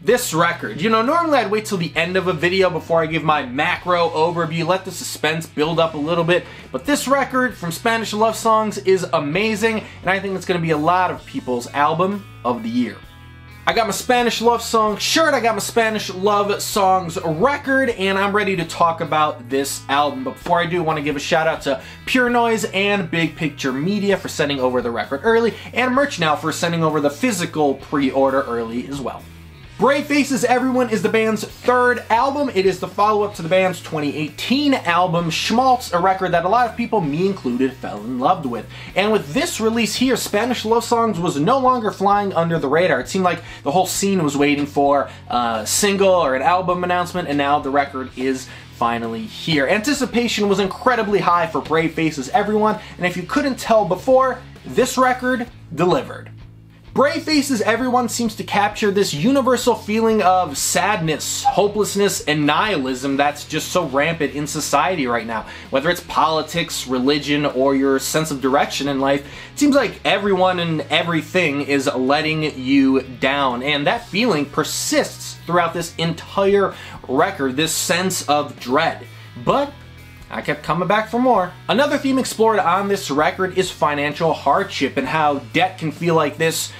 This record. You know, normally I'd wait till the end of a video before I give my macro overview, let the suspense build up a little bit, but this record from Spanish Love Songs is amazing, and I think it's going to be a lot of people's album of the year. I got my Spanish Love Song shirt, I got my Spanish Love Songs record, and I'm ready to talk about this album. But before I do, I want to give a shout out to Pure Noise and Big Picture Media for sending over the record early, and Merch Now for sending over the physical pre-order early as well. Brave Faces Everyone is the band's third album. It is the follow-up to the band's 2018 album, Schmaltz, a record that a lot of people, me included, fell in love with. And with this release here, Spanish Love Songs was no longer flying under the radar. It seemed like the whole scene was waiting for a single or an album announcement, and now the record is finally here. Anticipation was incredibly high for Brave Faces Everyone, and if you couldn't tell before, this record delivered. Brave Faces Everyone seems to capture this universal feeling of sadness, hopelessness, and nihilism that's just so rampant in society right now. Whether it's politics, religion, or your sense of direction in life, it seems like everyone and everything is letting you down, and that feeling persists throughout this entire record, this sense of dread. But I kept coming back for more. Another theme explored on this record is financial hardship and how debt can feel like this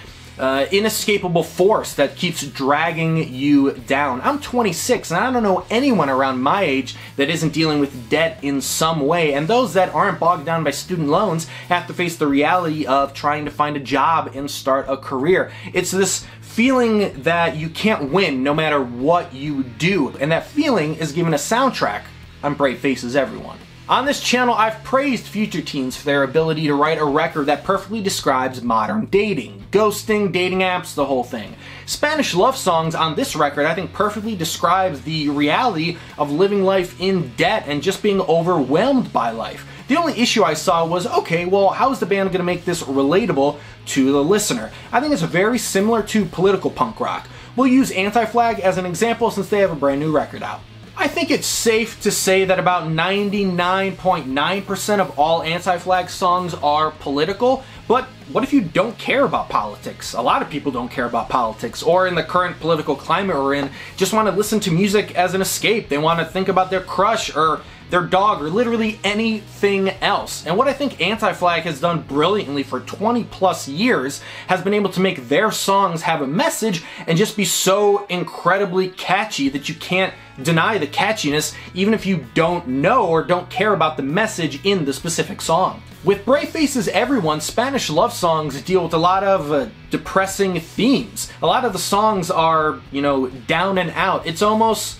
inescapable force that keeps dragging you down. I'm 26 and I don't know anyone around my age that isn't dealing with debt in some way, and those that aren't bogged down by student loans have to face the reality of trying to find a job and start a career. It's this feeling that you can't win no matter what you do, and that feeling is given a soundtrack on Brave Faces Everyone. On this channel, I've praised future teens for their ability to write a record that perfectly describes modern dating, ghosting, dating apps, the whole thing. Spanish Love Songs on this record, I think, perfectly describes the reality of living life in debt and just being overwhelmed by life. The only issue I saw was, okay, well, how is the band going to make this relatable to the listener? I think it's very similar to political punk rock. We'll use Anti-Flag as an example since they have a brand new record out. I think it's safe to say that about 99.9% of all Anti-Flag songs are political, but what if you don't care about politics? A lot of people don't care about politics, or in the current political climate we're in, just want to listen to music as an escape. They want to think about their crush or their dog or literally anything else. And what I think Anti-Flag has done brilliantly for 20 plus years has been able to make their songs have a message and just be so incredibly catchy that you can't deny the catchiness even if you don't know or don't care about the message in the specific song. With Brave Faces Everyone, Spanish Love Songs deal with a lot of depressing themes. A lot of the songs are, you know, down and out. It's almost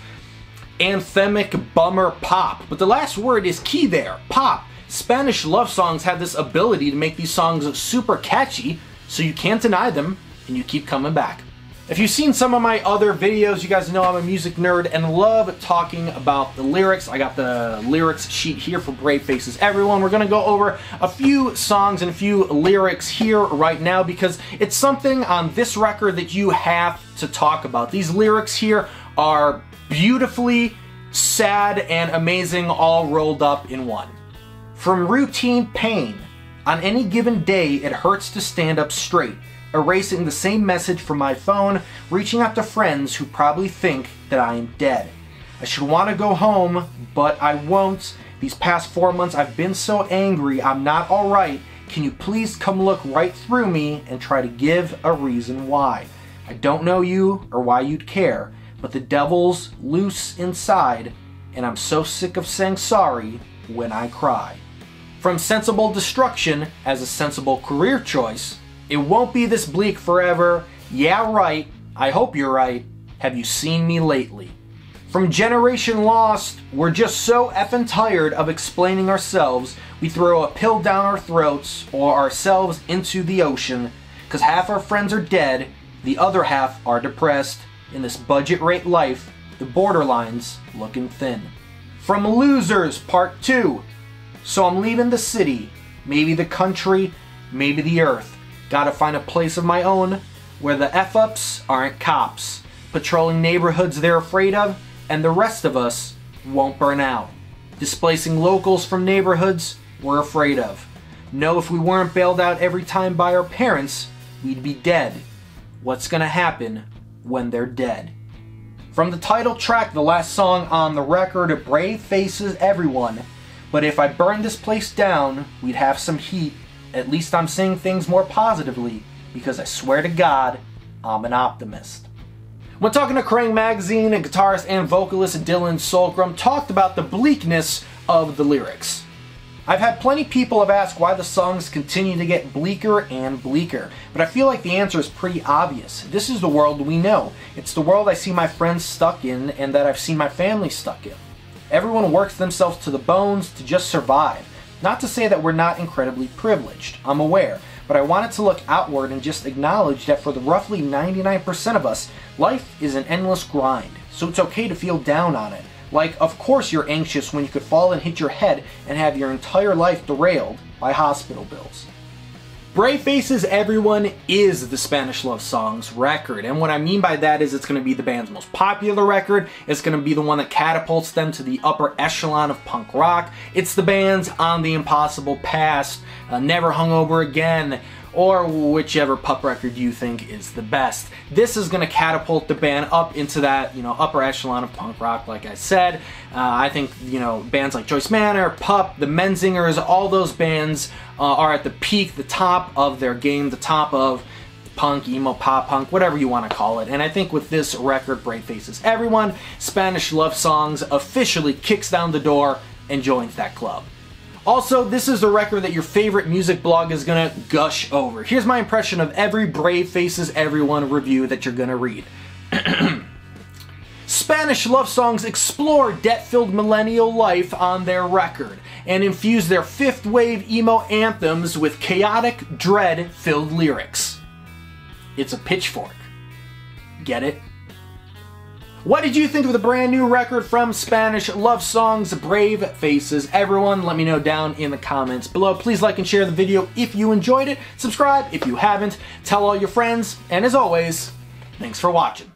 anthemic bummer pop, but the last word is key there, pop. Spanish Love Songs have this ability to make these songs super catchy, so you can't deny them and you keep coming back. If you've seen some of my other videos, you guys know I'm a music nerd and love talking about the lyrics. I got the lyrics sheet here for Brave Faces Everyone. We're going to go over a few songs and a few lyrics here right now because it's something on this record that you have to talk about. These lyrics here are beautifully sad and amazing all rolled up in one. From routine pain, on any given day it hurts to stand up straight, erasing the same message from my phone, reaching out to friends who probably think that I am dead. I should want to go home, but I won't. These past 4 months I've been so angry, I'm not alright. Can you please come look right through me and try to give a reason why? I don't know you or why you'd care, but the devil's loose inside, and I'm so sick of saying sorry when I cry. From sensible destruction as a sensible career choice, it won't be this bleak forever, yeah right, I hope you're right, have you seen me lately? From generation lost, we're just so effing tired of explaining ourselves, we throw a pill down our throats or ourselves into the ocean, cause half our friends are dead, the other half are depressed. In this budget rate life, the borderline's looking thin. From Losers, Part 2. So I'm leaving the city, maybe the country, maybe the earth. Gotta find a place of my own, where the F-ups aren't cops, patrolling neighborhoods they're afraid of, and the rest of us won't burn out. Displacing locals from neighborhoods we're afraid of. Know if we weren't bailed out every time by our parents, we'd be dead. What's gonna happen when they're dead. From the title track, the last song on the record, Brave faces everyone. But if I burn this place down, we'd have some heat. At least I'm seeing things more positively, because I swear to God, I'm an optimist. When talking to Kerrang magazine, guitarist and vocalist Dylan Solgrim talked about the bleakness of the lyrics. I've had plenty of people have asked why the songs continue to get bleaker and bleaker, but I feel like the answer is pretty obvious. This is the world we know. It's the world I see my friends stuck in and that I've seen my family stuck in. Everyone works themselves to the bones to just survive. Not to say that we're not incredibly privileged, I'm aware, but I wanted to look outward and just acknowledge that for the roughly 99% of us, life is an endless grind, so it's okay to feel down on it. Like, of course you're anxious when you could fall and hit your head and have your entire life derailed by hospital bills. Brave Faces Everyone is the Spanish Love Songs record, and what I mean by that is it's going to be the band's most popular record, it's going to be the one that catapults them to the upper echelon of punk rock, it's the band's On the Impossible Past, Never Hungover Again, or whichever pup record you think is the best. This is going to catapult the band up into that, upper echelon of punk rock, like I said. I think, bands like Joyce Manor, Pup, the Menzingers, all those bands are at the peak, the top of their game, the top of punk, emo, pop punk, whatever you want to call it. And I think with this record, Brave Faces Everyone, Spanish Love Songs officially kicks down the door and joins that club. Also, this is the record that your favorite music blog is gonna gush over. Here's my impression of every Brave Faces Everyone review that you're gonna read. Spanish Love Songs explore debt-filled millennial life on their record and infuse their fifth wave emo anthems with chaotic, dread-filled lyrics. It's a pitchfork. Get it? What did you think of the brand new record from Spanish Love Songs, Brave Faces Everyone? Let me know down in the comments below. Please like and share the video if you enjoyed it. Subscribe if you haven't. Tell all your friends. And as always, thanks for watching.